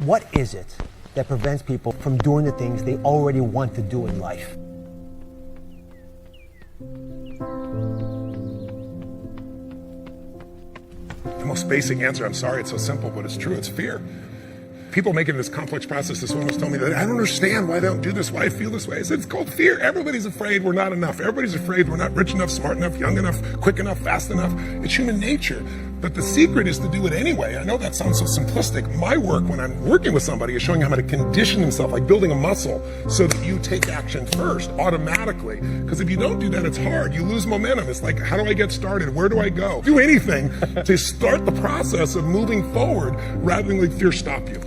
What is it that prevents people from doing the things they already want to do in life? The most basic answer, I'm sorry it's so simple, but it's true, it's fear. People making this complex process, this woman was telling me that I don't understand why they don't do this, why I feel this way. I said, it's called fear. Everybody's afraid we're not enough. Everybody's afraid we're not rich enough, smart enough, young enough, quick enough, fast enough. It's human nature. But the secret is to do it anyway. I know that sounds so simplistic. My work when I'm working with somebody is showing them how to condition themselves, like building a muscle, so that you take action first, automatically. Because if you don't do that, it's hard. You lose momentum. It's like, how do I get started? Where do I go? Do anything to start the process of moving forward rather than let fear stop you.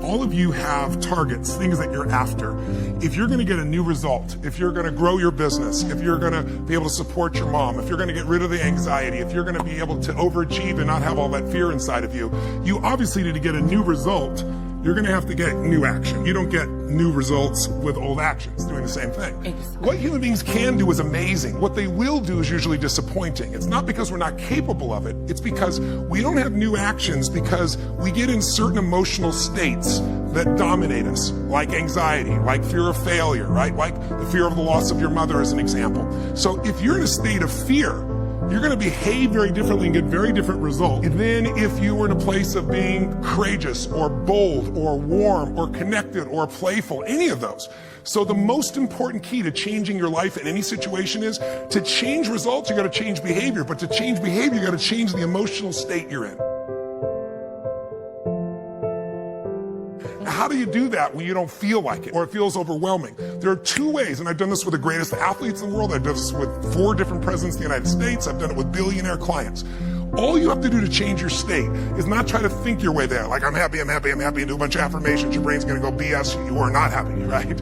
All of you have targets, things that you're after. If you're going to get a new result, if you're going to grow your business, if you're going to be able to support your mom, if you're going to get rid of the anxiety, if you're going to be able to overachieve and not have all that fear inside of you, you obviously need to get a new result. You're going to have to get new action. You don't get new results with old actions doing the same thing. Exactly. What human beings can do is amazing. What they will do is usually disappointing. It's not because we're not capable of it. It's because we don't have new actions because we get in certain emotional states that dominate us, like anxiety, like fear of failure, right? Like the fear of the loss of your mother as an example. So if you're in a state of fear, you're going to behave very differently and get very different results than if you were in a place of being courageous or bold or warm or connected or playful, any of those. So the most important key to changing your life in any situation is to change results, you got to change behavior. But to change behavior, you got to change the emotional state you're in. How do you do that when you don't feel like it or it feels overwhelming? There are two ways, and I've done this with the greatest athletes in the world. I've done this with 4 different presidents of the United States. I've done it with billionaire clients. All you have to do to change your state is not try to think your way there. Like, I'm happy, and do a bunch of affirmations. Your brain's going to go BS. You are not happy, right?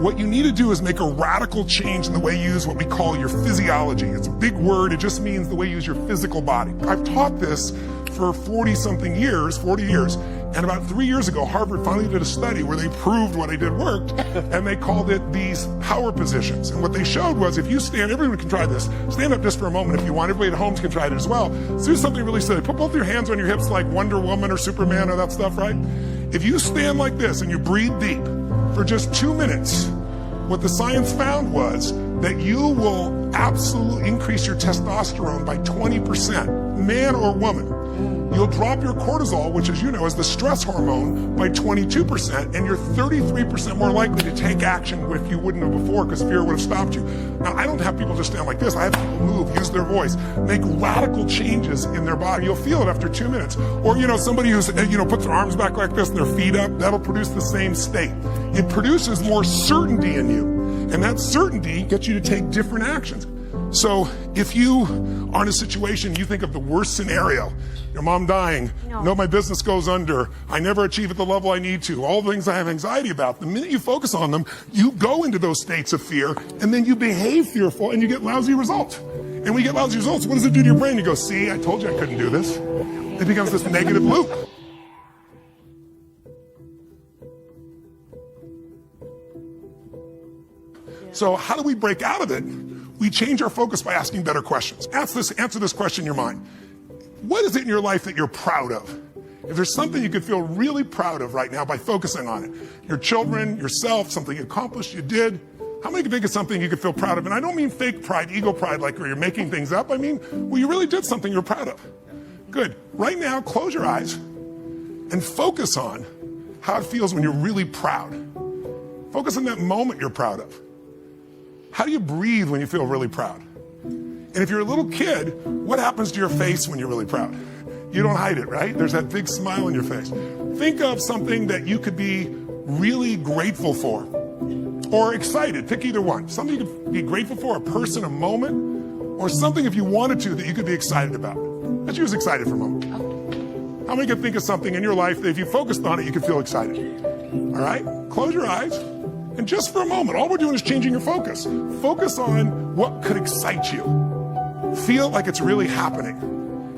What you need to do is make a radical change in the way you use what we call your physiology. It's a big word. It just means the way you use your physical body. I've taught this for 40 years. And about 3 years ago, Harvard finally did a study where they proved what I did worked, and they called it these power positions. And what they showed was if you stand, everyone can try this, stand up just for a moment if you want. Everybody at home can try it as well. So do something really silly. Put both your hands on your hips like Wonder Woman or Superman or that stuff, right? If you stand like this and you breathe deep for just 2 minutes, what the science found was that you will absolutely increase your testosterone by 20%, man or woman. You'll drop your cortisol, which as you know is the stress hormone, by 22%, and you're 33% more likely to take action if you wouldn't have before because fear would have stopped you. Now, I don't have people just stand like this. I have people move, use their voice, make radical changes in their body. You'll feel it after 2 minutes. Or, somebody who's, puts their arms back like this and their feet up, that'll produce the same state. It produces more certainty in you, and that certainty gets you to take different actions. So if you are in a situation, you think of the worst scenario, your mom dying, no, my business goes under, I never achieve at the level I need to, all the things I have anxiety about, the minute you focus on them, you go into those states of fear, and then you behave fearful, and you get lousy results. And when you get lousy results, what does it do to your brain? You go, see, I told you I couldn't do this. It becomes this negative loop. So how do we break out of it? We change our focus by asking better questions. Answer this question in your mind. What is it in your life that you're proud of? If there's something you could feel really proud of right now by focusing on it, your children, yourself, something you accomplished, you did, how many can think of something you could feel proud of? And I don't mean fake pride, ego pride, like where you're making things up. I mean, well, you really did something you're proud of. Good. Right now, close your eyes and focus on how it feels when you're really proud. Focus on that moment you're proud of. How do you breathe when you feel really proud? And if you're a little kid, what happens to your face when you're really proud? You don't hide it, right? There's that big smile on your face. Think of something that you could be really grateful for or excited. Pick either one. Something you could be grateful for, a person, a moment, or something if you wanted to that you could be excited about. Let's use excited for a moment. How many can think of something in your life that if you focused on it, you could feel excited? All right? Close your eyes. And just for a moment, all we're doing is changing your focus. Focus on what could excite you. Feel like it's really happening.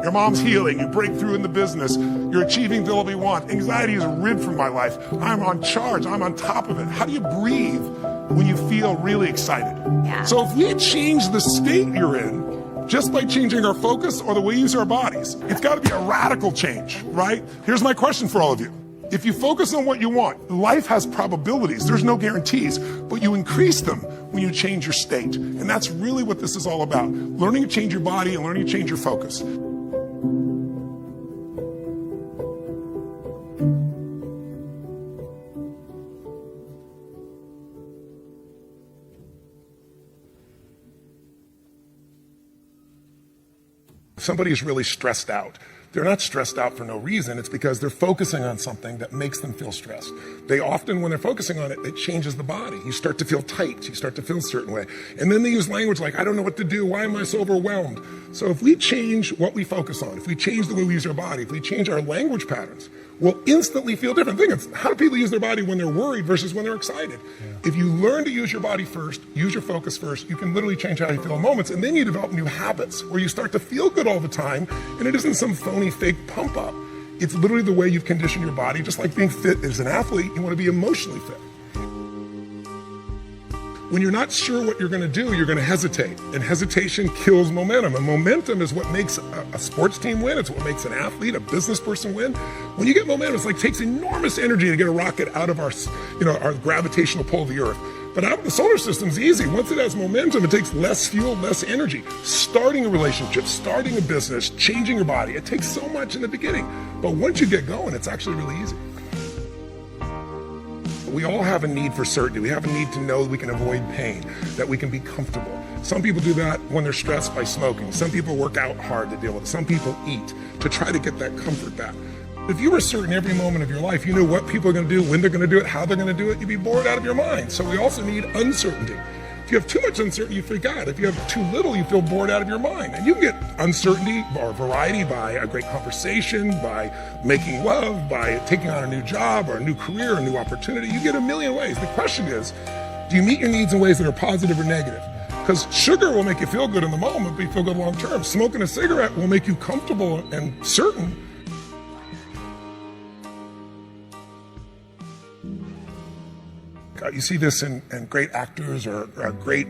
Your mom's healing, you break through in the business, you're achieving the level you want. Anxiety is rid from my life. I'm on charge, I'm on top of it. How do you breathe when you feel really excited. Yeah. So if we change the state you're in, just by changing our focus or the way we use our bodies, it's got to be a radical change, right? Here's my question for all of you. If you focus on what you want, life has probabilities, there's no guarantees, but you increase them when you change your state. And that's really what this is all about. Learning to change your body and learning to change your focus. If somebody is really stressed out, they're not stressed out for no reason. It's because they're focusing on something that makes them feel stressed. They often, when they're focusing on it, it changes the body. You start to feel tight. You start to feel a certain way. And then they use language like, I don't know what to do. Why am I so overwhelmed? So if we change what we focus on, if we change the way we use our body, if we change our language patterns, we'll instantly feel different. Think of how do people use their body when they're worried versus when they're excited? If you learn to use your body first, use your focus first, you can literally change how you feel in moments, and then you develop new habits where you start to feel good all the time, and it isn't some phony, fake pump up. It's literally the way you've conditioned your body. Just like being fit as an athlete, you want to be emotionally fit. When you're not sure what you're going to do, you're going to hesitate. And hesitation kills momentum. And momentum is what makes a sports team win. It's what makes an athlete, a business person win. When you get momentum, it's like it takes enormous energy to get a rocket out of our gravitational pull of the Earth. But out of the solar system's easy. Once it has momentum, it takes less fuel, less energy. Starting a relationship, starting a business, changing your body, it takes so much in the beginning. But once you get going, it's actually really easy. We all have a need for certainty. We have a need to know that we can avoid pain, that we can be comfortable. Some people do that when they're stressed by smoking. Some people work out hard to deal with it. Some people eat to try to get that comfort back. If you were certain every moment of your life, you knew what people are going to do, when they're going to do it, how they're going to do it, you'd be bored out of your mind. So we also need uncertainty. If you have too much uncertainty, you freak out. If you have too little, you feel bored out of your mind. And you can get uncertainty or variety by a great conversation, by making love, by taking on a new job or a new career, a new opportunity. You get a million ways. The question is, do you meet your needs in ways that are positive or negative? Because sugar will make you feel good in the moment, but you feel good long term. Smoking a cigarette will make you comfortable and certain. You see this in great actors or great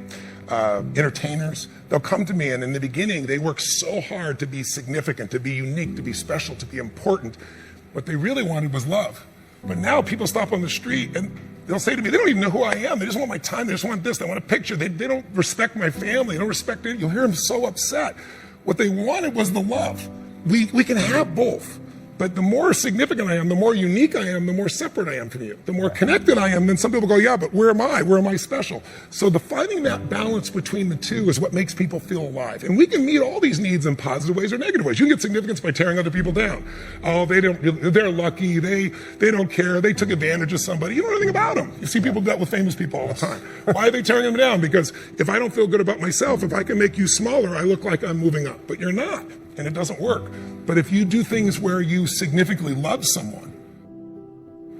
entertainers. They'll come to me, and in the beginning, they work so hard to be significant, to be unique, to be special, to be important. What they really wanted was love. But now people stop on the street, and they'll say to me, they don't even know who I am. They just want my time. They just want this. They want a picture. They don't respect my family. They don't respect it. You'll hear them so upset. What they wanted was the love. We can have both. But the more significant I am, the more unique I am, the more separate I am from you. The more connected I am, then some people go, yeah, but where am I? Where am I special? So finding that balance between the two is what makes people feel alive. And we can meet all these needs in positive ways or negative ways. You can get significance by tearing other people down. Oh, they're lucky. They don't care. They took advantage of somebody. You don't know anything about them. You see people do that with famous people all the time. Why are they tearing them down? Because if I don't feel good about myself, if I can make you smaller, I look like I'm moving up. But you're not. And it doesn't work. But if you do things where you significantly love someone,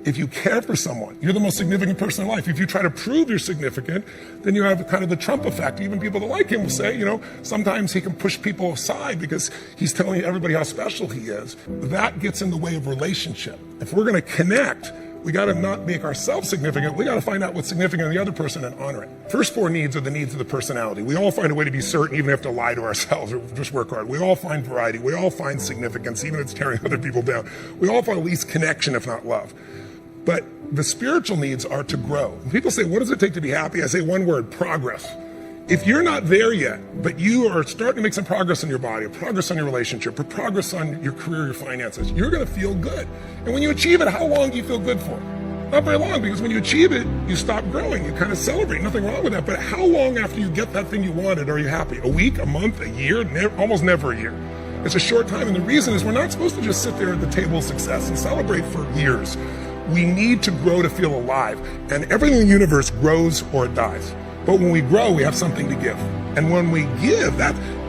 if you care for someone, you're the most significant person in life. If you try to prove you're significant, then you have kind of the Trump effect. Even people that like him will say, sometimes he can push people aside because he's telling everybody how special he is. That gets in the way of relationship. If we're going to connect, we got to not make ourselves significant. We got to find out what's significant in the other person and honor it. First four needs are the needs of the personality. We all find a way to be certain, even if we have to lie to ourselves or just work hard. We all find variety. We all find significance, even if it's tearing other people down. We all find at least connection, if not love. But the spiritual needs are to grow. When people say, what does it take to be happy? I say one word, progress. If you're not there yet, but you are starting to make some progress in your body, or progress on your relationship, or progress on your career, your finances, you're going to feel good. And when you achieve it, how long do you feel good for? Not very long, because when you achieve it, you stop growing. You kind of celebrate. Nothing wrong with that. But how long after you get that thing you wanted are you happy? A week, a month, a year? Almost never a year. It's a short time. And the reason is we're not supposed to just sit there at the table of success and celebrate for years. We need to grow to feel alive. And everything in the universe grows or it dies. But when we grow, we have something to give. And when we give,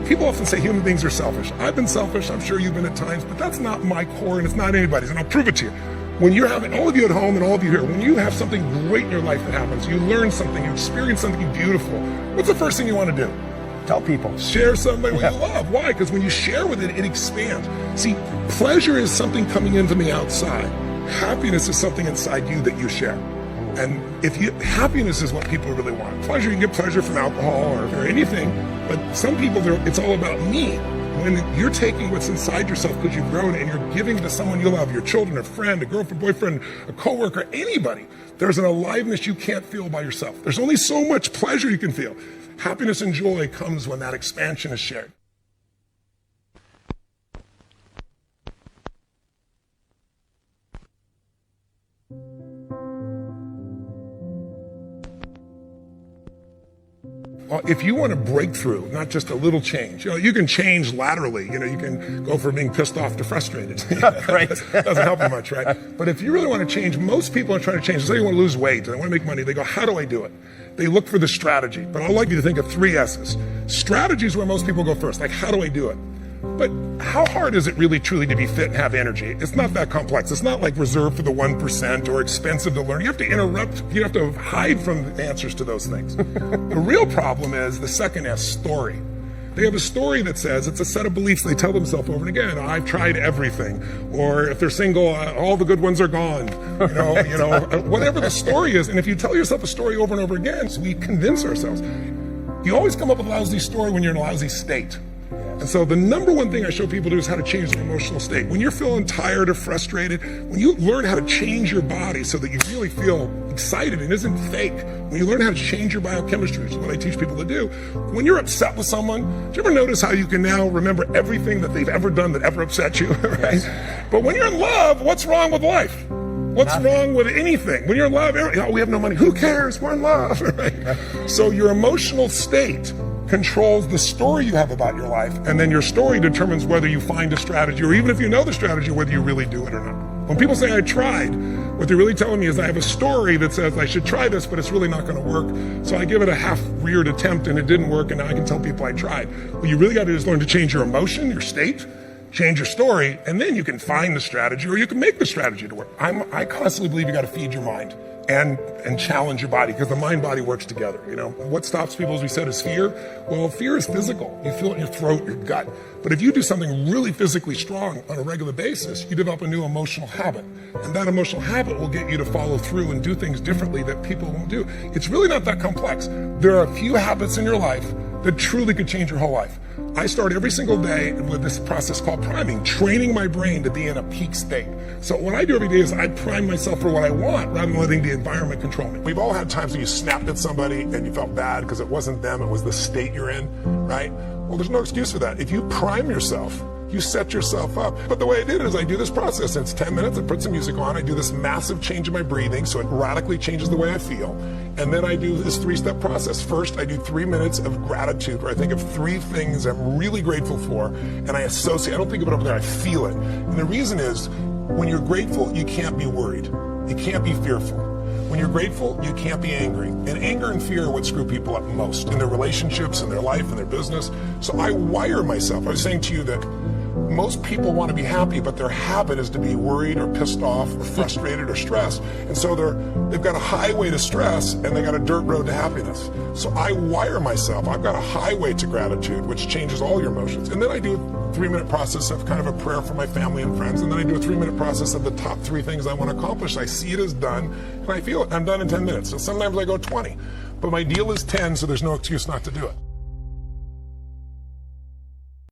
people often say human beings are selfish. I've been selfish. I'm sure you've been at times, but that's not my core and it's not anybody's. And I'll prove it to you. When you're having, all of you at home and all of you here, when you have something great in your life that happens, you learn something, you experience something beautiful, what's the first thing you want to do? Tell people. Share somebody you love. Why? Because when you share with it, it expands. See, pleasure is something coming in from the outside. Happiness is something inside you that you share. And happiness is what people really want. Pleasure, you can get pleasure from alcohol or anything, but some people, it's all about me. When you're taking what's inside yourself because you've grown and you're giving to someone you love, your children, a friend, a girlfriend, boyfriend, a coworker, anybody, there's an aliveness you can't feel by yourself. There's only so much pleasure you can feel. Happiness and joy comes when that expansion is shared. Well, if you want a breakthrough, not just a little change, you can change laterally. You can go from being pissed off to frustrated. Right. Doesn't help you much, right? But if you really want to change, most people are trying to change. Say you want to lose weight and they want to make money. They go, how do I do it? They look for the strategy. But I'd like you to think of 3 S's. Strategy is where most people go first. Like, how do I do it? But how hard is it really truly to be fit and have energy? It's not that complex. It's not like reserved for the 1% or expensive to learn. You have to interrupt. You have to hide from the answers to those things. The real problem is the second S, story. They have a story that says it's a set of beliefs they tell themselves over and again. I've tried everything. Or if they're single, all the good ones are gone. Whatever the story is. And if you tell yourself a story over and over again, so we convince ourselves. You always come up with a lousy story when you're in a lousy state. And so the number one thing I show people to do is how to change their emotional state. When you're feeling tired or frustrated, when you learn how to change your body so that you really feel excited and isn't fake, when you learn how to change your biochemistry, which is what I teach people to do, when you're upset with someone, do you ever notice how you can now remember everything that they've ever done that ever upset you, right? Yes. But when you're in love, what's wrong with life? What's wrong with anything? When you're in love, we have no money. Who cares? We're in love, right? So your emotional state controls the story you have about your life, and then your story determines whether you find a strategy, or even if you know the strategy, whether you really do it or not. When people say I tried, what they're really telling me is I have a story that says I should try this, but it's really not going to work. So I give it a half-reared attempt and it didn't work, and now I can tell people I tried. What you really got to do is learn to change your emotion, your state, change your story, and then you can find the strategy, or you can make the strategy to work. I constantly believe you got to feed your mind and challenge your body, because the mind-body works together. What stops people, as we said, is fear. Well, fear is physical. You feel it in your throat, your gut. But if you do something really physically strong on a regular basis, you develop a new emotional habit. And that emotional habit will get you to follow through and do things differently that people won't do. It's really not that complex. There are a few habits in your life that truly could change your whole life. I start every single day with this process called priming, training my brain to be in a peak state. So what I do every day is I prime myself for what I want rather than letting the environment control me. We've all had times when you snapped at somebody and you felt bad because it wasn't them, it was the state you're in, right? Well, there's no excuse for that. If you prime yourself, you set yourself up. But the way I did it is I do this process. It's 10 minutes, I put some music on, I do this massive change in my breathing so it radically changes the way I feel. And then I do this 3-step process. First, I do 3 minutes of gratitude where I think of 3 things I'm really grateful for, and I associate, I don't think of it up there, I feel it. And the reason is, when you're grateful, you can't be worried. You can't be fearful. When you're grateful, you can't be angry. And anger and fear are what screw people up most in their relationships, in their life, in their business. So I wire myself. I was saying to you that most people want to be happy, but their habit is to be worried or pissed off or frustrated or stressed. And so they've got a highway to stress and they got a dirt road to happiness. So I wire myself. I've got a highway to gratitude, which changes all your emotions. And then I do a 3-minute process of kind of a prayer for my family and friends. And then I do a 3-minute process of the top 3 things I want to accomplish. I see it as done and I feel it. I'm done in 10 minutes. So sometimes I go 20. But my deal is 10, so there's no excuse not to do it.